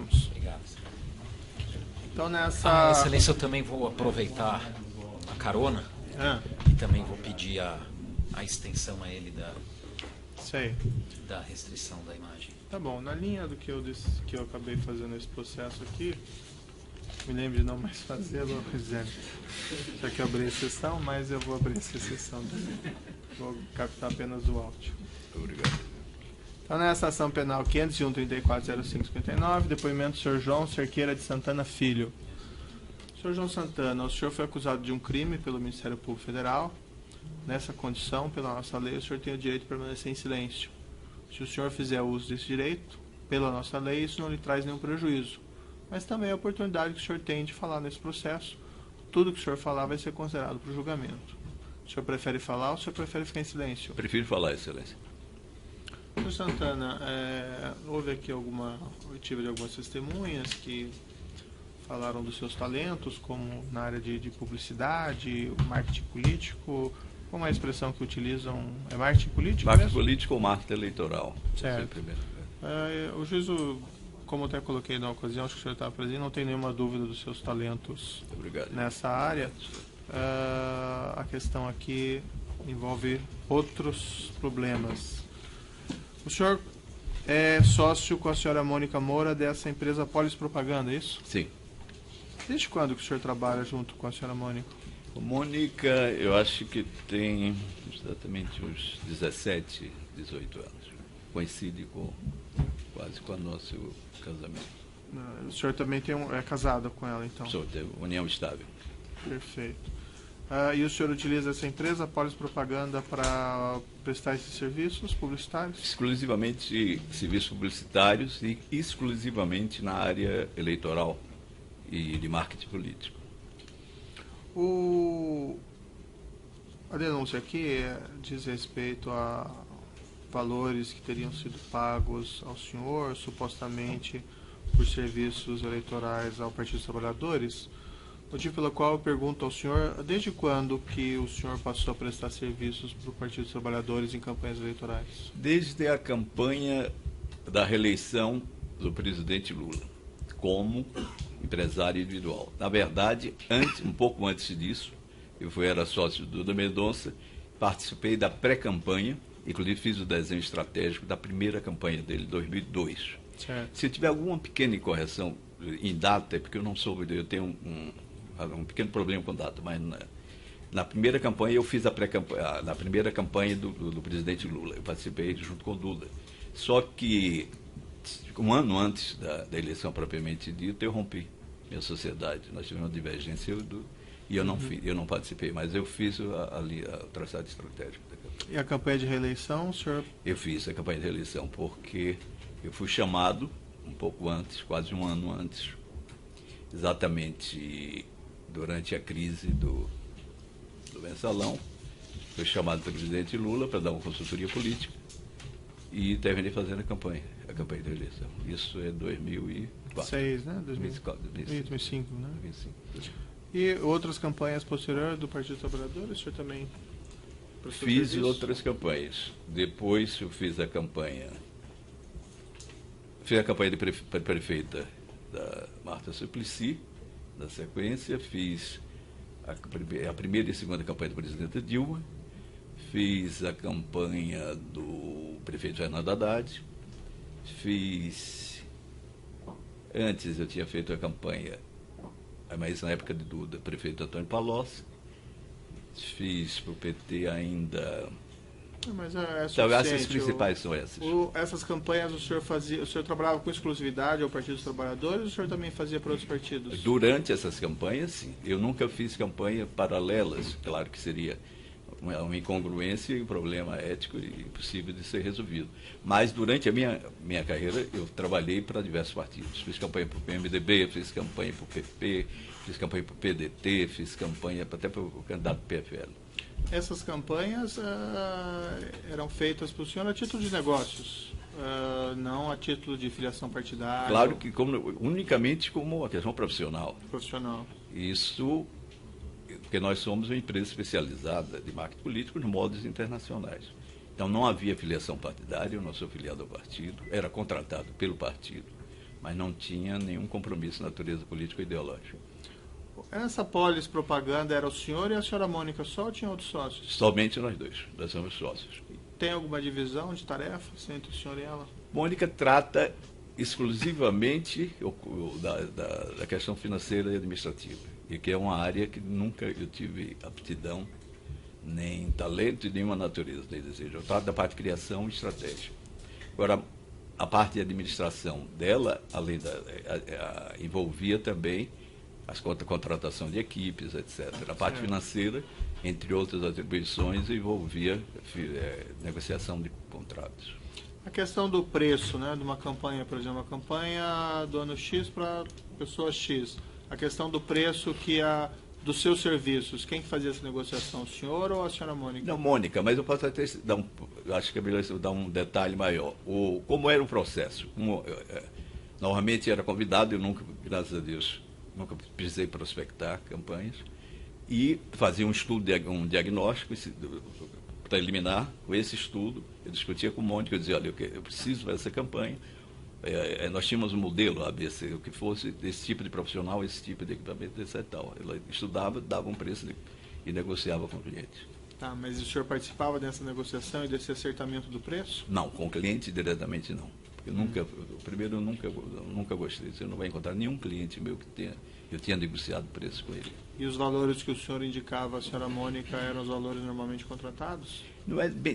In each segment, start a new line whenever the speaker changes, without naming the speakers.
Caminhamos.
Obrigado.
Então, nessa...
Excelência, eu também vou aproveitar a carona e também vou pedir a extensão a ele da restrição da imagem.
Tá bom, na linha do que eu acabei fazendo esse processo aqui, me lembro de não mais fazê-lo, Rosane. Já que eu abri a sessão, mas eu vou abrir essa sessão também. Vou captar apenas o áudio.
Obrigado.
Então, nessa ação penal 501-3405-59, depoimento do senhor João Cerqueira de Santana Filho. Senhor João Santana, o senhor foi acusado de um crime pelo Ministério Público Federal. Nessa condição, pela nossa lei, o senhor tem o direito de permanecer em silêncio. Se o senhor fizer uso desse direito, pela nossa lei, isso não lhe traz nenhum prejuízo. Mas também a oportunidade que o senhor tem de falar nesse processo. Tudo que o senhor falar vai ser considerado para o julgamento. O senhor prefere falar ou o senhor prefere ficar em silêncio?
Prefiro falar, excelência.
Senhor Santana, houve aqui eu tive de algumas testemunhas que falaram dos seus talentos, como na área de publicidade, marketing político. Como é a expressão que utilizam? É marketing político?
Marketing
mesmo?
político ou marketing eleitoral.
Certo. O juízo, como eu até coloquei na ocasião, acho que o senhor estava presente, não tem nenhuma dúvida dos seus talentos.
Obrigado.
Nessa área. A questão aqui envolve outros problemas. O senhor é sócio com a senhora Mônica Moura dessa empresa Polis Propaganda, é isso?
Sim.
Desde quando que o senhor trabalha junto com a senhora Mônica?
Mônica, eu acho que tem exatamente uns 17, 18 anos. Coincide quase com o nosso casamento.
O senhor também é casado com ela, então?
Sou, de união estável.
Perfeito. E o senhor utiliza essa empresa, Polis Propaganda, para prestar esses serviços publicitários?
Exclusivamente serviços publicitários e exclusivamente na área eleitoral e de marketing político.
A denúncia aqui diz respeito a valores que teriam sido pagos ao senhor, supostamente por serviços eleitorais ao Partido dos Trabalhadores, motivo pelo qual eu pergunto ao senhor, desde quando que o senhor passou a prestar serviços para o Partido dos Trabalhadores em campanhas eleitorais?
Desde a campanha da reeleição do presidente Lula, como empresário individual. Na verdade, um pouco antes disso, era sócio do Duda Mendonça, participei da pré-campanha, inclusive fiz o desenho estratégico da primeira campanha dele, 2002.
Certo.
Se tiver alguma pequena incorreção em data, é porque eu não soube, eu tenho um pequeno problema com data, mas na primeira campanha eu fiz na primeira campanha do presidente Lula, eu participei junto com o Lula. Só que um ano antes da eleição propriamente dita, eu rompi minha sociedade. Nós tivemos uma divergência e eu não participei, mas eu fiz o traçado estratégico da campanha.
E a campanha de reeleição, o senhor? Eu
fiz a campanha de reeleição porque eu fui chamado um pouco antes, quase um ano antes, exatamente durante a crise do mensalão. Fui chamado pelo presidente Lula para dar uma consultoria política e terminei fazendo a campanha de reeleição. Isso é 2004.
2006, né? 2005, né?
2005.
E outras campanhas posteriores do Partido dos Trabalhadores, o senhor também
fiz outras campanhas. Depois eu fiz a campanha de prefeita da Marta Suplicy, na sequência, fiz a primeira e segunda campanha da presidenta Dilma, fiz a campanha do prefeito Fernando Haddad, antes eu tinha feito a campanha, mas na época do prefeito Antônio Palocci, fiz para o PT ainda.
Mas
então, essas principais são essas.
Essas campanhas o senhor trabalhava com exclusividade ao Partido dos Trabalhadores ou o senhor também fazia para outros partidos? Durante
essas campanhas, sim. Eu nunca fiz campanha paralelas, claro que seria uma incongruência e um problema ético impossível de ser resolvido. Mas durante a minha carreira eu trabalhei para diversos partidos. Fiz campanha para o PMDB, fiz campanha para o PP, fiz campanha para o PDT, fiz campanha até para o candidato do PFL.
Essas campanhas eram feitas para o senhor a título de negócios, não a título de filiação partidária?
Claro que unicamente como uma questão profissional. Isso, porque nós somos uma empresa especializada de marketing político nos moldes internacionais. Então não havia filiação partidária, eu não sou filiado ao partido, era contratado pelo partido mas não tinha nenhum compromisso de natureza política ou ideológica.
Essa Polis Propaganda era o senhor e a senhora Mônica só ou tinha outros sócios?
Somente nós dois, nós somos sócios.
Tem alguma divisão de tarefas entre o senhor e ela?
Mônica trata exclusivamente da questão financeira e administrativa, e que é uma área que nunca eu tive aptidão, nem talento e nenhuma natureza, nem desejo. Eu trato da parte de criação e estratégia. Agora, a parte de administração dela, além envolvia também as contratação de equipes, etc. A parte financeira, entre outras atribuições, envolvia negociação de contratos.
A questão do preço, né, de uma campanha, por exemplo, uma campanha do ano X para pessoa X. A questão do preço dos seus serviços, quem que fazia essa negociação, o senhor ou a senhora Mônica?
Não, Mônica, mas eu posso até acho que é melhor dar um detalhe maior. Como era o processo? Normalmente era convidado, eu nunca, graças a Deus, nunca precisei prospectar campanhas, e fazia um estudo, um diagnóstico preliminar. Com esse estudo, eu discutia com o Mônica, eu dizia, olha, eu preciso fazer essa campanha. Nós tínhamos um modelo ABC, o que fosse desse tipo de profissional, esse tipo de equipamento, etc. Tal. Ela estudava, dava um preço e negociava com o cliente.
Tá, mas o senhor participava dessa negociação e desse acertamento do preço?
Não, com o cliente diretamente não. Porque primeiro eu nunca gostei. Você não vai encontrar nenhum cliente meu eu tinha negociado preço com ele.
E os valores que o senhor indicava à senhora Mônica eram os valores normalmente contratados?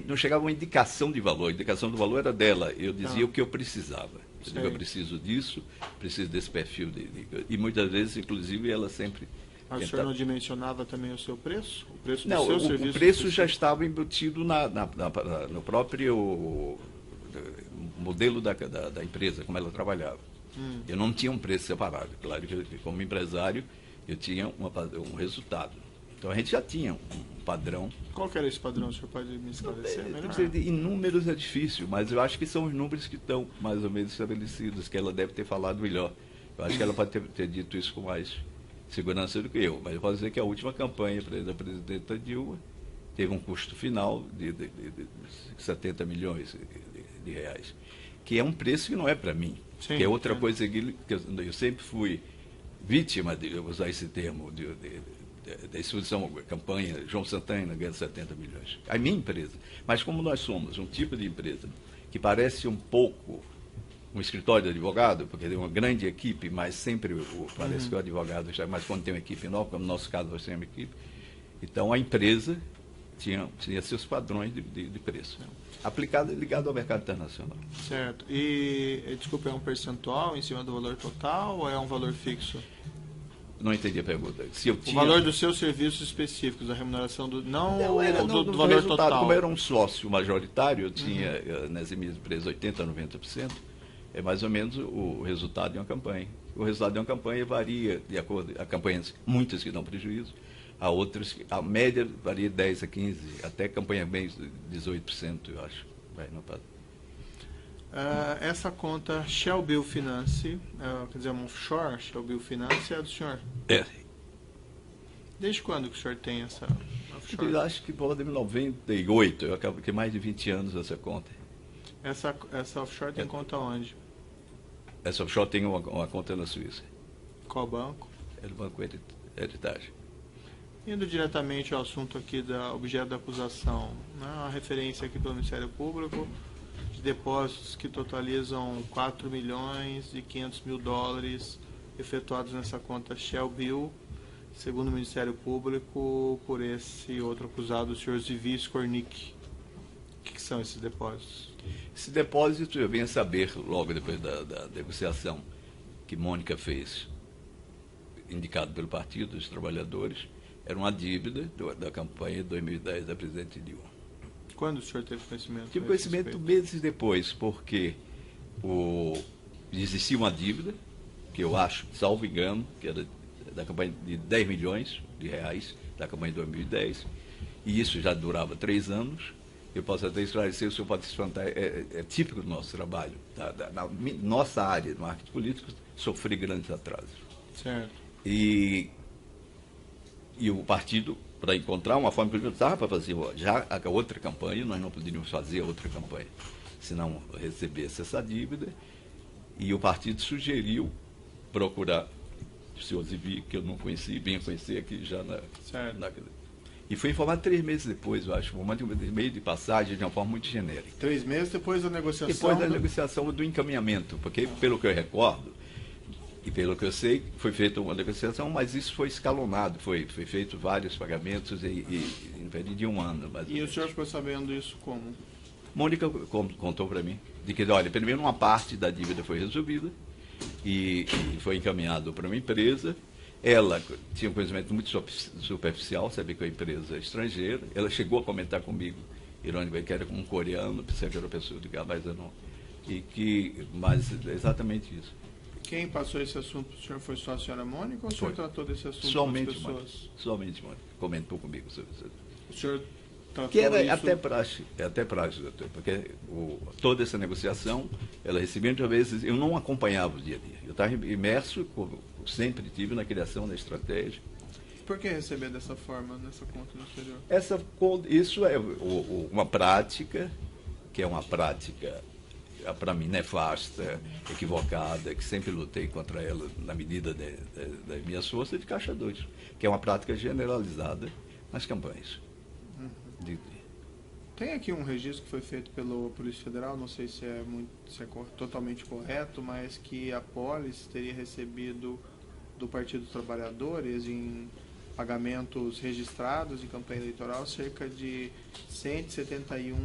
Não chegava uma indicação de valor. A indicação do valor era dela. Eu dizia o que eu precisava. Eu preciso disso, preciso desse perfil. E muitas vezes, inclusive, ela sempre...
Mas o senhor não dimensionava também o seu preço? O preço do
não,
seu serviço?
O preço já estava embutido no próprio modelo da empresa, como ela trabalhava. Eu não tinha um preço separado. Claro que, como empresário, eu tinha um resultado. Então, a gente já tinha um padrão.
Qual que era esse padrão? O senhor pode me esclarecer?
Em números é difícil, mas eu acho que são os números que estão mais ou menos estabelecidos, que ela deve ter falado melhor. Eu acho que ela pode ter dito isso com mais segurança do que eu. Mas eu posso dizer que a última campanha da presidenta Dilma teve um custo final de 70 milhões de reais, que é um preço que não é para mim. Sim, que é outra coisa que eu sempre fui vítima de usar esse termo da instituição, campanha, João Santana ganha 70 milhões. A minha empresa. Mas como nós somos um tipo de empresa que parece um pouco um escritório de advogado, porque tem uma grande equipe, mas sempre parece que o advogado, mas quando tem uma equipe nova, como no nosso caso nós temos uma equipe, então a empresa tinha seus padrões de preço, ligado ao mercado internacional.
Certo. E, desculpa, é um percentual em cima do valor total ou é um valor fixo?
Não entendi a pergunta.
O valor dos seus serviços específicos, a remuneração do valor total.
Como eu era um sócio majoritário, eu tinha nas minhas empresas 80% a 90%, é mais ou menos o resultado de uma campanha. O resultado de uma campanha varia de acordo com campanhas, muitas que dão prejuízo, a outras, a média varia 10% a 15%, até campanha bem 18%, eu acho.
Essa conta Shell Bill Finance, quer dizer, uma offshore, Shell Bill Finance, é do senhor?
É.
Desde quando que o senhor tem essa offshore?
Eu acho que por volta de 98, eu acabo que mais de 20 anos essa conta.
Essa offshore tem conta onde?
Essa offshore tem uma conta na Suíça.
Qual banco?
É do Banco Heritage.
Indo diretamente ao assunto aqui da objeto da acusação, né, a referência aqui pelo Ministério Público de depósitos que totalizam 4 milhões e 500 mil dólares efetuados nessa conta Shell Bill, segundo o Ministério Público, por esse outro acusado, o senhor Zivi Skornik. O que são esses depósitos?
Esse depósito eu vim a saber logo depois da negociação que Mônica fez, indicado pelo Partido dos Trabalhadores. Era uma dívida da campanha de 2010 da presidente Dilma.
Quando o senhor teve conhecimento?
Tive conhecimento meses depois, porque existia uma dívida, que eu acho, salvo engano, que era da campanha de 10 milhões de reais, da campanha de 2010, e isso já durava 3 anos. Eu posso até esclarecer, o senhor pode se espantar, é típico do nosso trabalho. Na nossa área de marketing político, sofrer grandes atrasos.
Certo.
E o partido, para encontrar uma forma, porque estava para fazer já a outra campanha, nós não poderíamos fazer a outra campanha, se não recebesse essa dívida. E o partido sugeriu procurar o senhor Zivi, que eu não conheci, vim conhecer aqui já e foi informado 3 meses depois, eu acho, um meio de passagem de uma forma muito genérica.
3 meses depois da negociação?
Depois da negociação do encaminhamento, porque pelo que eu recordo, e pelo que eu sei, foi feita uma negociação, mas isso foi escalonado, foi feito vários pagamentos de 1 ano.
E o senhor ficou sabendo isso como?
Mônica contou para mim, de que, olha, primeiro uma parte da dívida foi resolvida e foi encaminhado para uma empresa. Ela tinha um conhecimento muito superficial, sabia que é uma empresa estrangeira. Ela chegou a comentar comigo, ironicamente, que era como um coreano, pensei que era uma pessoa de mas eu não. Mas é exatamente isso.
Quem passou esse assunto para o senhor foi só a senhora Mônica ou o senhor tratou desse assunto
somente
com as pessoas?
Mônica. Somente Mônica. Comentou comigo sobre isso.
O senhor tratou
que era
isso...
até praxe, doutor, porque toda essa negociação, ela recebia muitas vezes, eu não acompanhava o dia a dia. Eu estava imerso, sempre tive na criação da estratégia.
Por que receber dessa forma, nessa conta no exterior?
Isso é uma prática, que é uma prática, para mim, nefasta, equivocada, que sempre lutei contra ela na medida das minhas forças, de caixa 2, que é uma prática generalizada nas campanhas.
Tem aqui um registro que foi feito pela Polícia Federal, não sei se é totalmente correto, mas que a Polis teria recebido do Partido dos Trabalhadores em pagamentos registrados em campanha eleitoral cerca de 171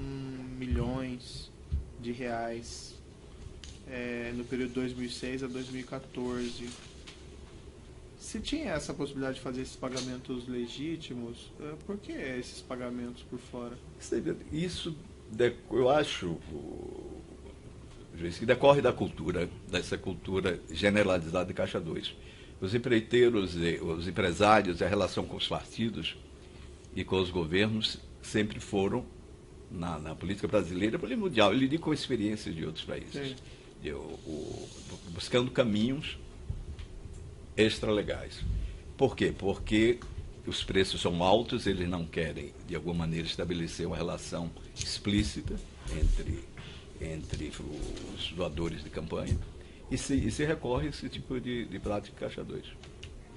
milhões de reais no período de 2006 a 2014. Se tinha essa possibilidade de fazer esses pagamentos legítimos, por que esses pagamentos por fora?
Isso, eu acho, que decorre da cultura, dessa cultura generalizada de Caixa 2. Os empreiteiros, os empresários, a relação com os partidos e com os governos sempre foram, na política brasileira, política mundial, eu lidi com experiências de outros países, buscando caminhos extralegais. Por quê? Porque os preços são altos, eles não querem, de alguma maneira, estabelecer uma relação explícita entre os doadores de campanha e se recorre a esse tipo de prática Caixa 2.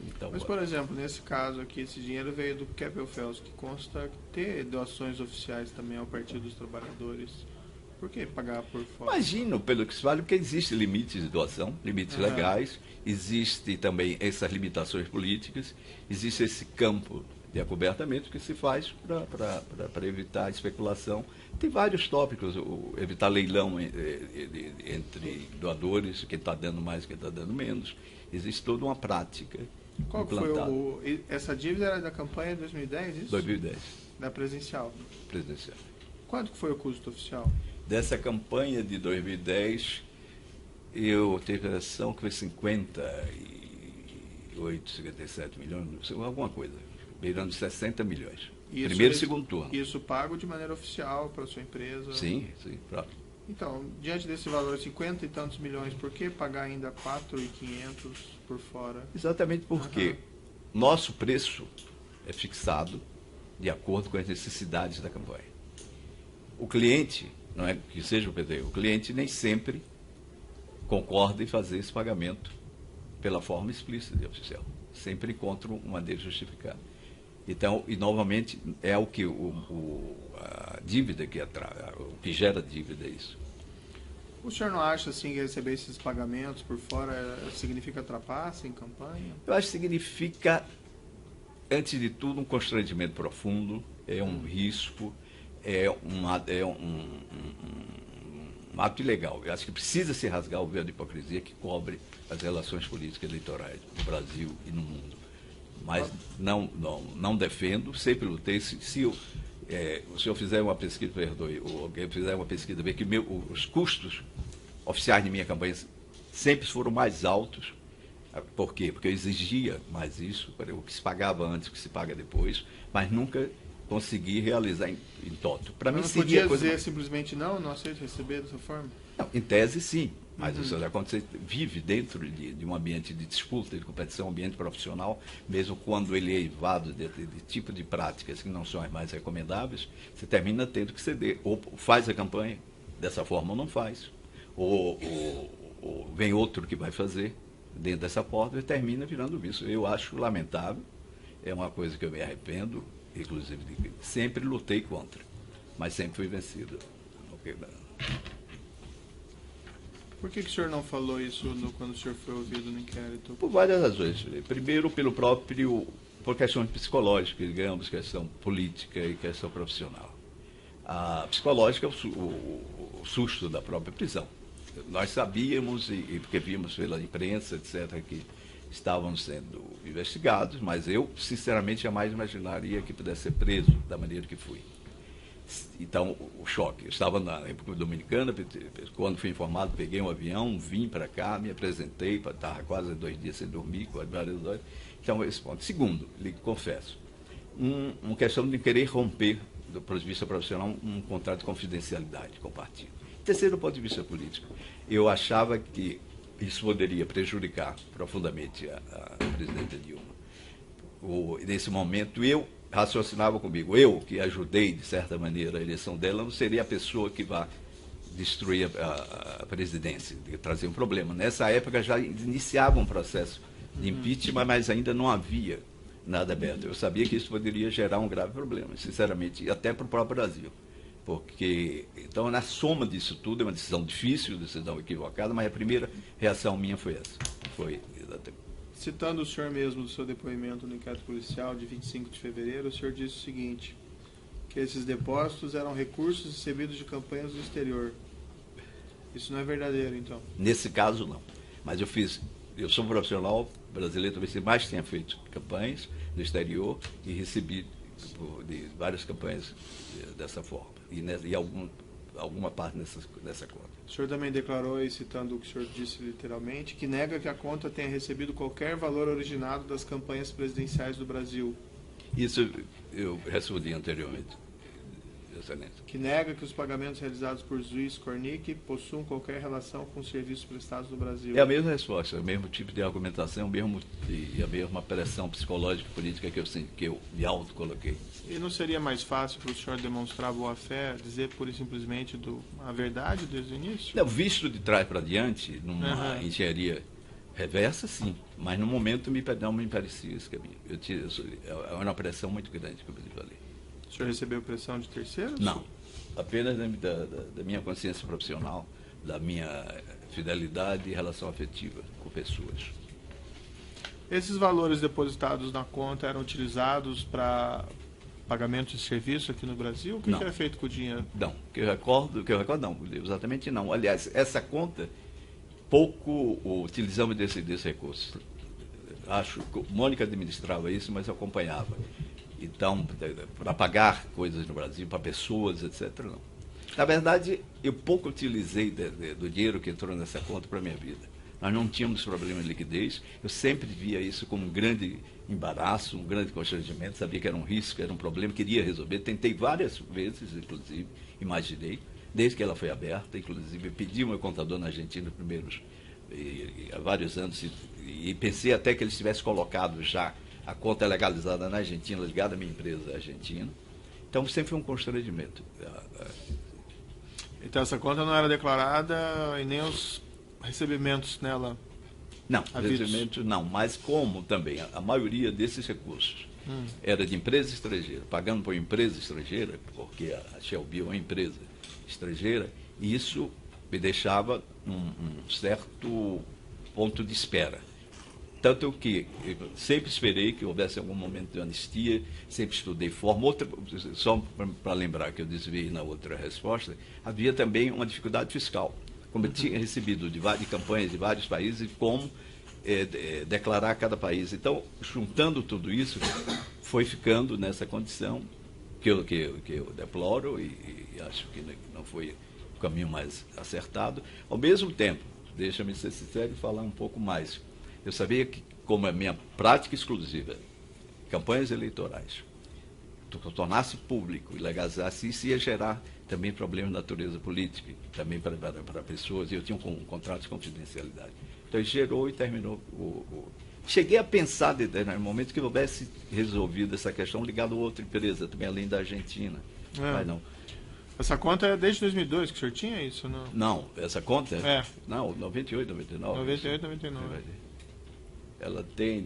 Então,
mas, por exemplo, nesse caso aqui, esse dinheiro veio do Keppel-FELS, que consta ter doações oficiais também ao Partido dos Trabalhadores. Por que pagar por fora?
Imagino, pelo que se fala, porque existem limites de doação, limites legais, existe também essas limitações políticas, existe esse campo de acobertamento que se faz para evitar a especulação. Tem vários tópicos, evitar leilão entre doadores, quem está dando mais, quem está dando menos. Existe toda uma prática.
Qual foi essa dívida era da campanha de 2010, isso?
2010.
Da presidencial?
Presidencial.
Quanto que foi o custo oficial?
Dessa campanha de 2010, eu tenho a impressão que foi 58, 57 milhões, alguma coisa, beirando 60 milhões.
Isso,
primeiro e segundo turno.
Isso pago de maneira oficial para a sua empresa?
Sim, claro.
Então, diante desse valor, 50 e tantos milhões, por que pagar ainda 4.500 por fora?
Exatamente porque nosso preço é fixado de acordo com as necessidades da campanha. O cliente, não é que seja o PT, o cliente nem sempre concorda em fazer esse pagamento pela forma explícita e oficial. Sempre encontra uma maneira justificada. Então, e novamente, é o que a dívida o que gera dívida é isso.
O senhor não acha assim que receber esses pagamentos por fora significa trapaça em campanha?
Eu acho que significa, antes de tudo, um constrangimento profundo, é um risco, é um ato ilegal. Eu acho que precisa se rasgar o véu de hipocrisia que cobre as relações políticas eleitorais no Brasil e no mundo. Mas não defendo, sempre lutei. Se o senhor fizer uma pesquisa, perdoe, ou alguém fizer uma pesquisa, ver que os custos oficiais de minha campanha sempre foram mais altos. Por quê? Porque eu exigia mais isso, o que se pagava antes, o que se paga depois, mas nunca consegui realizar em toto. Para mim,
não podia dizer simplesmente não aceito receber dessa forma?
Não, em tese, sim. Mas quando você vive dentro de um ambiente de disputa, de competição, um ambiente profissional, mesmo quando ele é evado de tipo de práticas que não são as mais recomendáveis, você termina tendo que ceder. Ou faz a campanha dessa forma ou não faz. Ou vem outro que vai fazer dentro dessa porta e termina virando vice. Eu acho lamentável, é uma coisa que eu me arrependo, inclusive sempre lutei contra, mas sempre fui vencido.
Por que o senhor não falou isso quando o senhor foi ouvido no inquérito?
Por várias razões. Primeiro, por questões psicológicas, digamos, questão política e questão profissional. A psicológica é o susto da própria prisão. Nós sabíamos, e porque vimos pela imprensa, etc., que estavam sendo investigados, mas eu, sinceramente, jamais imaginaria que pudesse ser preso da maneira que fui. Então, o choque. Eu estava na República Dominicana, quando fui informado, peguei um avião, vim para cá, me apresentei, estava quase 2 dias sem dormir, com várias horas. Então, esse ponto. Segundo, lhe confesso, uma questão de querer romper, do ponto de vista profissional, um contrato de confidencialidade com o partido. Terceiro, do ponto de vista político, eu achava que isso poderia prejudicar profundamente a presidenta Dilma. Nesse momento, eu raciocinava comigo, eu que ajudei, de certa maneira, a eleição dela, não seria a pessoa que vai destruir a presidência, trazer um problema. Nessa época já iniciava um processo de impeachment, mas ainda não havia nada aberto. Eu sabia que isso poderia gerar um grave problema, sinceramente, até para o próprio Brasil. Porque, então, na soma disso tudo, é uma decisão difícil, decisão equivocada, mas a primeira reação minha foi essa. Foi exatamente.
Citando o senhor mesmo do seu depoimento no inquérito policial de 25 de fevereiro, o senhor disse o seguinte, que esses depósitos eram recursos recebidos de campanhas do exterior. Isso não é verdadeiro, então?
Nesse caso, não. Mas eu sou um profissional brasileiro, talvez mais tenha feito campanhas no exterior e recebi de várias campanhas dessa forma. E alguma parte nessa conta.
O senhor também declarou, aí, citando o que o senhor disse literalmente, que nega que a conta tenha recebido qualquer valor originado das campanhas presidenciais do Brasil.
Isso eu respondi anteriormente, Excelência.
Que nega que os pagamentos realizados por Zuiz Cornic possuam qualquer relação com os serviços prestados no Brasil.
É a mesma resposta, o mesmo tipo de argumentação, e a mesma pressão psicológica e política que eu me autocoloquei.
E não seria mais fácil para o senhor demonstrar boa-fé, dizer pura e simplesmente a verdade desde o início?
Não, visto de trás para diante, numa engenharia reversa, sim, mas no momento não me parecia esse caminho. É uma pressão muito grande, como eu falei.
O senhor recebeu pressão de terceiros?
Não, apenas da minha consciência profissional, da minha fidelidade e relação afetiva com pessoas.
Esses valores depositados na conta eram utilizados para pagamento de serviço aqui no Brasil? O que era feito com o dinheiro?
Não, que eu recordo não, exatamente não. Aliás, essa conta, pouco utilizamos desse recurso. Acho que Mônica administrava isso, mas eu acompanhava. Então, para pagar coisas no Brasil, para pessoas, etc., não. Na verdade, eu pouco utilizei do dinheiro que entrou nessa conta para a minha vida. Nós não tínhamos problema de liquidez, eu sempre via isso como um grande embaraço, um grande constrangimento, sabia que era um risco, era um problema, queria resolver. Tentei várias vezes, inclusive, imaginei, desde que ela foi aberta, inclusive, pedi ao meu contador na Argentina há vários anos, e pensei até que ele tivesse colocado já a conta legalizada na Argentina, ligada à minha empresa argentina. Então, sempre foi um constrangimento.
Então, essa conta não era declarada e nem os recebimentos nela?
Não, recebimento não, mas como também a maioria desses recursos era de empresa estrangeira, pagando por empresa estrangeira, porque a Shelby é uma empresa estrangeira, e isso me deixava um certo ponto de espera. Tanto que eu sempre esperei que houvesse algum momento de anistia, sempre estudei forma. Só para lembrar que eu desviei na outra resposta, havia também uma dificuldade fiscal. Como eu tinha recebido de campanhas de vários países, como declarar cada país. Então, juntando tudo isso, foi ficando nessa condição que eu deploro e acho que não foi o caminho mais acertado. Ao mesmo tempo, deixa-me ser sincero e falar um pouco mais. Eu sabia que, como a minha prática exclusiva, campanhas eleitorais, tornasse público e legalizasse, isso ia gerar também problemas de natureza política, também para pessoas, e eu tinha um contrato de confidencialidade. Então, gerou e terminou. Cheguei a pensar, no momento que eu houvesse resolvido essa questão, ligado a outra empresa, também além da Argentina. Mas não.
Essa conta é desde 2002 que o senhor tinha isso? Não,
Não, essa conta?
É.
Não, 98, 99.
98, 99.
Ela tem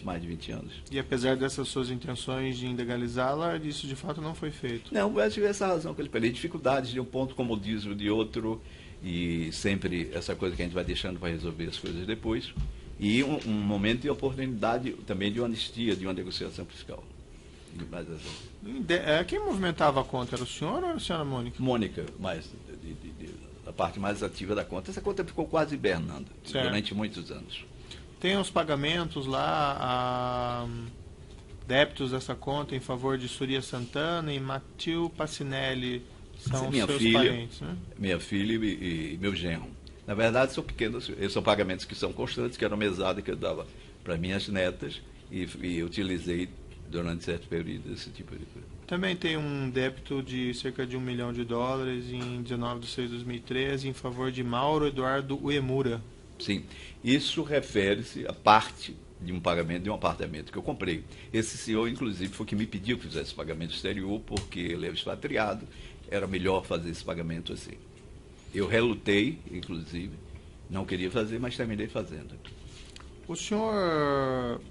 mais de 20 anos.
E apesar dessas suas intenções de ilegalizá-la, isso de fato não foi feito?
Não, eu tive essa razão que ele falei, dificuldades de um ponto, comodismo de outro, e sempre essa coisa que a gente vai deixando para resolver as coisas depois. E um momento de oportunidade também de uma anistia, de uma negociação fiscal. Mas,
Quem movimentava a conta? Era o senhor ou era a senhora Mônica?
Mônica, mas a parte mais ativa da conta. Essa conta ficou quase hibernando durante muitos anos.
Tem os pagamentos lá, débitos dessa conta em favor de Surya Santana e Matil Passinelli, são seus parentes, né?
Minha filha e meu genro. Na verdade, são pequenos, são pagamentos que são constantes, que era uma mesada que eu dava para minhas netas e utilizei durante certo período esse tipo de coisa.
Também tem um débito de cerca de $1 milhão em 19 de 6 de 2013 em favor de Mauro Eduardo Uemura.
Sim, isso refere-se a parte de um pagamento de um apartamento que eu comprei. Esse senhor, inclusive, foi que me pediu que fizesse pagamento exterior, porque ele é expatriado, era melhor fazer esse pagamento assim. Eu relutei, inclusive, não queria fazer, mas terminei fazendo.
O senhor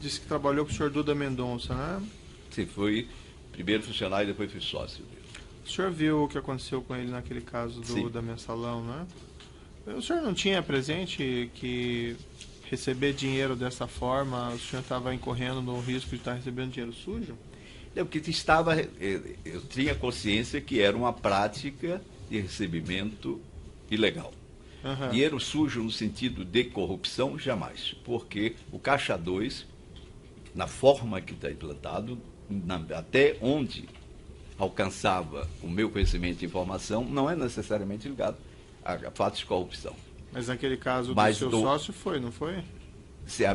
disse que trabalhou com o senhor Duda Mendonça, né?
Sim, fui primeiro funcionário e depois fui sócio.
O senhor viu o que aconteceu com ele naquele caso da mensalão, né? O senhor não tinha presente que receber dinheiro dessa forma, o senhor estava incorrendo no risco de estar recebendo dinheiro sujo?
É porque eu tinha consciência que era uma prática de recebimento ilegal.
Uhum.
Dinheiro sujo no sentido de corrupção, jamais. Porque o Caixa 2, na forma que está implantado, até onde alcançava o meu conhecimento de informação, não é necessariamente ligado a fatos de corrupção.
Mas naquele caso do seu sócio foi, não foi?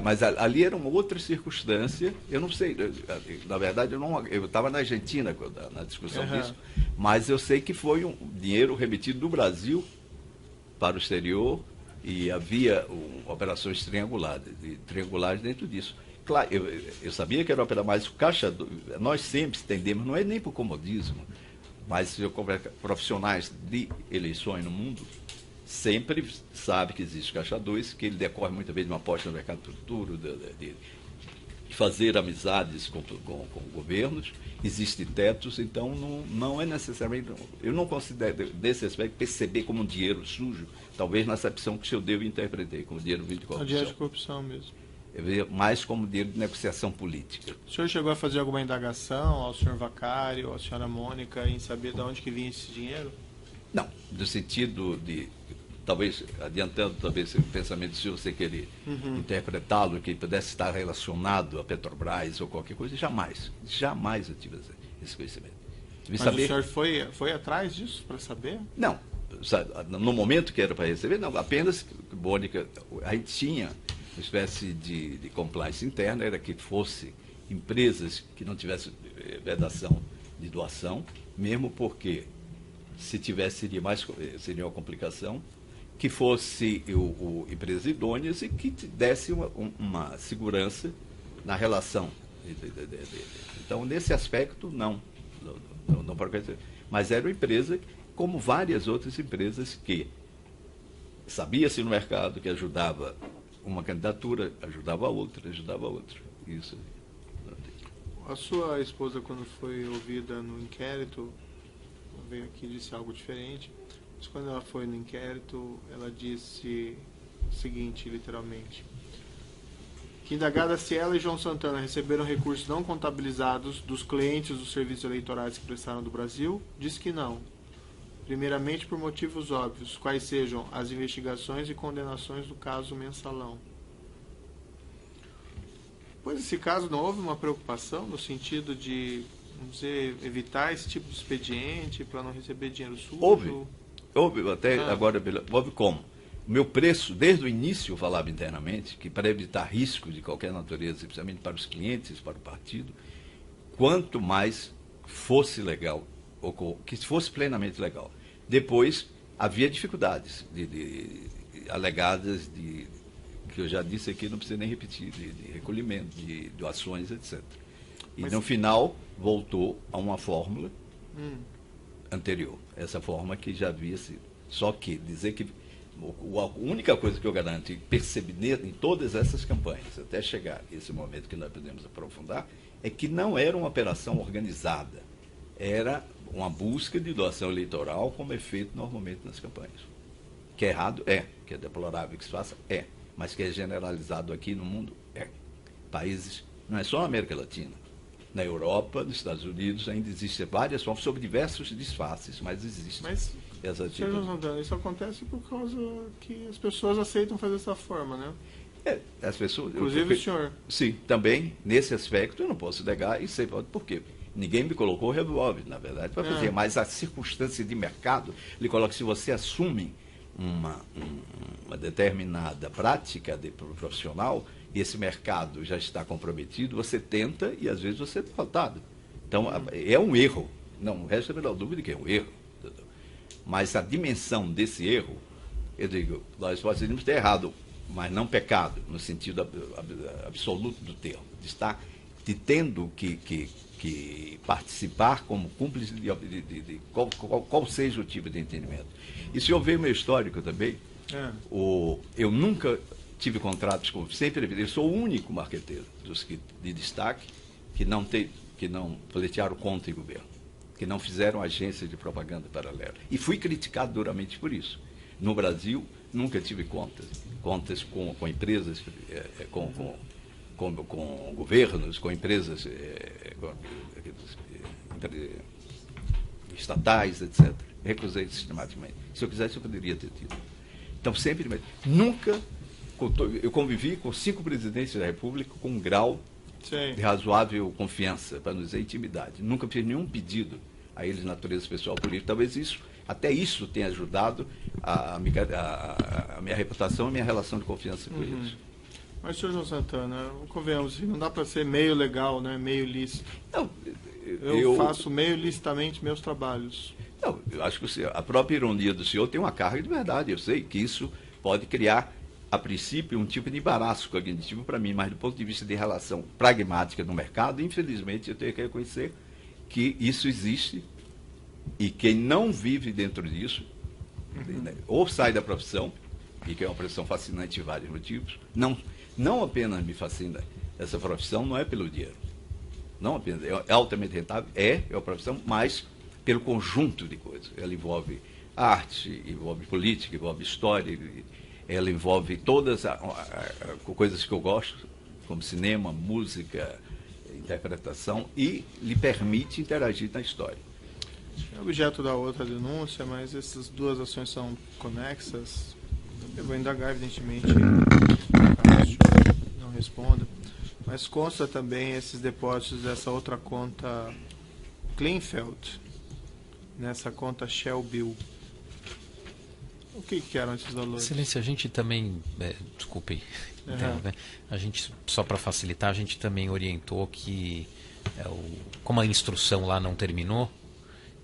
Mas ali era uma outra circunstância, eu não sei, na verdade eu estava na Argentina na discussão disso, mas eu sei que foi um dinheiro remetido do Brasil para o exterior e havia operações triangulares dentro disso. Claro, eu sabia que era operação, mas o Caixa, nós sempre tendemos, não é nem por comodismo, mas se eu converso com profissionais de eleições no mundo, sempre sabe que existe o Caixa 2, que ele decorre muitas vezes de uma aposta no mercado futuro, de fazer amizades com governos, existem tetos, então não é necessariamente. Eu não considero, nesse aspecto, perceber como um dinheiro sujo, talvez na acepção que o senhor deu e interpretei, como dinheiro de corrupção.
Dinheiro de corrupção mesmo.
Eu vejo mais como dinheiro de negociação política.
O senhor chegou a fazer alguma indagação ao senhor Vacário, à senhora Mônica, em saber de onde que vinha esse dinheiro?
Não, no sentido de, talvez, adiantando talvez o pensamento do senhor, você querer interpretá-lo, que pudesse estar relacionado a Petrobras ou qualquer coisa, jamais eu tive esse conhecimento.
Mas o senhor foi atrás disso para saber?
Não, no momento que era para receber, não, apenas, Mônica, a gente tinha uma espécie de compliance interna, era que fosse empresas que não tivessem vedação de doação, mesmo porque se tivesse seria uma complicação, que fosse empresas idôneas e que desse uma segurança na relação. Então, nesse aspecto, não pode acontecer. Mas era uma empresa, como várias outras empresas, que sabia-se no mercado que ajudava uma candidatura, ajudava a outra. Isso.
A sua esposa, quando foi ouvida no inquérito, veio aqui e disse algo diferente, mas quando ela foi no inquérito, ela disse o seguinte, literalmente: que indagada se ela e João Santana receberam recursos não contabilizados dos clientes dos serviços eleitorais que prestaram do Brasil, disse que não. Primeiramente por motivos óbvios, quais sejam as investigações e condenações do caso mensalão. Pois esse caso não houve uma preocupação no sentido de, vamos dizer, evitar esse tipo de expediente para não receber dinheiro sujo?
Houve até agora, houve como? O meu preço, desde o início eu falava internamente, que para evitar risco de qualquer natureza, especialmente para os clientes, para o partido, quanto mais fosse legal, ou que fosse plenamente legal. Depois, havia dificuldades alegadas que eu já disse aqui, não precisa nem repetir, de recolhimento, de doações, etc. E no final, voltou a uma fórmula anterior. Essa forma que já havia sido. Só que dizer que a única coisa que eu garanto e percebi em todas essas campanhas, até chegar esse momento que nós podemos aprofundar, é que não era uma operação organizada. Era uma busca de doação eleitoral, como é feito normalmente nas campanhas. Que é errado? É. Que é deplorável que se faça? É. Mas que é generalizado aqui no mundo? É. Países, não é só na América Latina. Na Europa, nos Estados Unidos, ainda existem várias formas, sob diversos disfarces, mas existe.
Mas,
essa
Sr. Santana, isso acontece por causa que as pessoas aceitam fazer dessa forma, né?
As pessoas...
Inclusive o senhor.
Sim, também, nesse aspecto, eu não posso negar e sei por quê. Ninguém me colocou revólver, na verdade, para fazer, mas a circunstância de mercado lhe coloca, se você assume uma determinada prática de profissional e esse mercado já está comprometido, você tenta e às vezes você é derrotado. Então, é um erro. Não resta a menor dúvida que é um erro. Entendeu? Mas a dimensão desse erro, eu digo, nós podemos ter errado, mas não pecado, no sentido absoluto do termo, de estar tendo que participar como cúmplice de qual seja o tipo de entendimento. E se eu ver meu histórico também, eu nunca tive contratos com... Sempre eu sou o único marqueteiro de destaque que não pleitearam contra o governo, que não fizeram agência de propaganda paralela. E fui criticado duramente por isso. No Brasil, nunca tive contas com empresas, com governos, com empresas estatais, etc. Recusei sistematicamente. Se eu quisesse, eu poderia ter tido. Então, sempre, mas nunca... Eu convivi com 5 presidentes da República com um grau de razoável confiança, para não dizer intimidade. Nunca fiz nenhum pedido a eles, natureza pessoal política. Talvez até isso tenha ajudado a minha reputação e a minha relação de confiança com eles.
Mas, Sr. João Santana, convenhamos, não dá para ser meio legal, né? Meio lícito.
Não,
eu faço meio licitamente meus trabalhos.
Não, eu acho que a própria ironia do senhor tem uma carga de verdade. Eu sei que isso pode criar, a princípio, um tipo de embaraço cognitivo para mim, mas do ponto de vista de relação pragmática no mercado, infelizmente, eu tenho que reconhecer que isso existe e quem não vive dentro disso, ou sai da profissão, e que é uma profissão fascinante por vários motivos, não apenas me fascina essa profissão, não é pelo dinheiro. Não apenas, é altamente rentável, é uma profissão, mas pelo conjunto de coisas. Ela envolve arte, envolve política, envolve história, ela envolve todas as coisas que eu gosto, como cinema, música, interpretação, e lhe permite interagir na história.
É objeto da outra denúncia, mas essas duas ações são conexas. Eu vou indagar, evidentemente, caso não responda. Mas consta também esses depósitos dessa outra conta Kleinfeld, nessa conta Shell Bill. O que eram esses valores?
Excelência, a gente também, desculpe, a gente, só para facilitar, a gente também orientou que, como a instrução lá não terminou,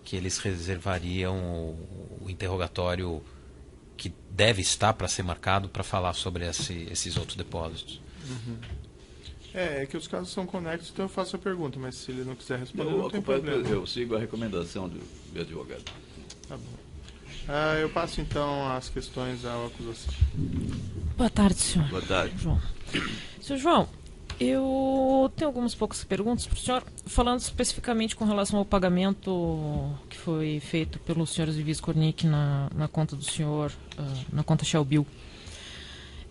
que eles reservariam o interrogatório que deve estar para ser marcado para falar sobre esses outros depósitos.
É que os casos são conexos, então eu faço a pergunta, mas se ele não quiser responder, não tem problema.
Eu sigo a recomendação do meu advogado.
Tá bom. Eu passo então as questões à acusação.
Boa tarde, senhor.
Boa tarde.
João. Senhor João, eu tenho algumas poucas perguntas para o senhor, falando especificamente com relação ao pagamento que foi feito pelo senhor Zivis Kornick na conta do senhor, na conta Shell Bill.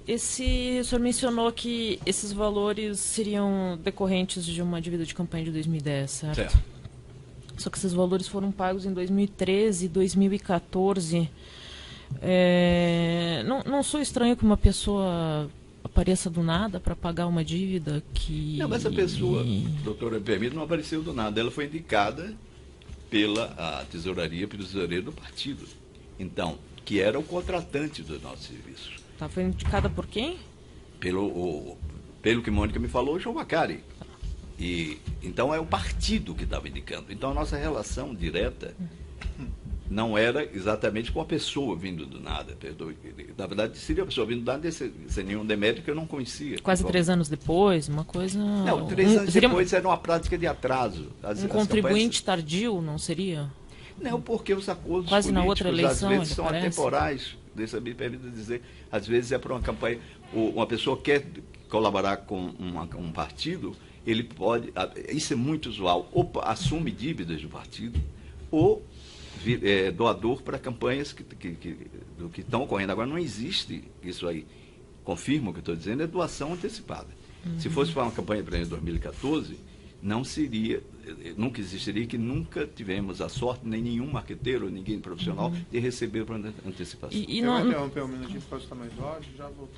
O senhor mencionou que esses valores seriam decorrentes de uma dívida de campanha de 2010, certo? Só que esses valores foram pagos em 2013 e 2014. Não sou estranho que uma pessoa apareça do nada para pagar uma dívida que...
Não, mas essa pessoa, doutora, permite, não apareceu do nada. Ela foi indicada pela tesouraria, pelo tesoureiro do partido. Então, que era o contratante do nosso serviço.
Foi indicada por quem?
Pelo que Mônica me falou, o João Macari. Então é o partido que estava indicando. Então a nossa relação direta não era exatamente com a pessoa vindo do nada. Na verdade, seria a pessoa vindo do nada sem nenhum demérito que eu não conhecia.
Quase 3 anos depois, uma coisa...
Não, 3 anos depois era uma prática de atraso.
Contribuinte tardio, não seria?
Não, porque os acordos
Quase na
políticos,
outra eleição,
às vezes,
ele
são
parece.
atemporais. Deixa me permite dizer, às vezes é para uma campanha, uma pessoa quer colaborar com um partido, ele pode, isso é muito usual, ou assume dívidas do partido, ou doador para campanhas que estão ocorrendo. Agora, não existe isso aí. Confirmo o que eu estou dizendo, é doação antecipada. Se fosse para uma campanha para 2014, não seria, nunca existiria, que nunca tivemos a sorte, nem nenhum marqueteiro, ninguém profissional, de receber por antecipação.
Eu vou interromper um minutinho por causa do tamanho do áudio, já volto.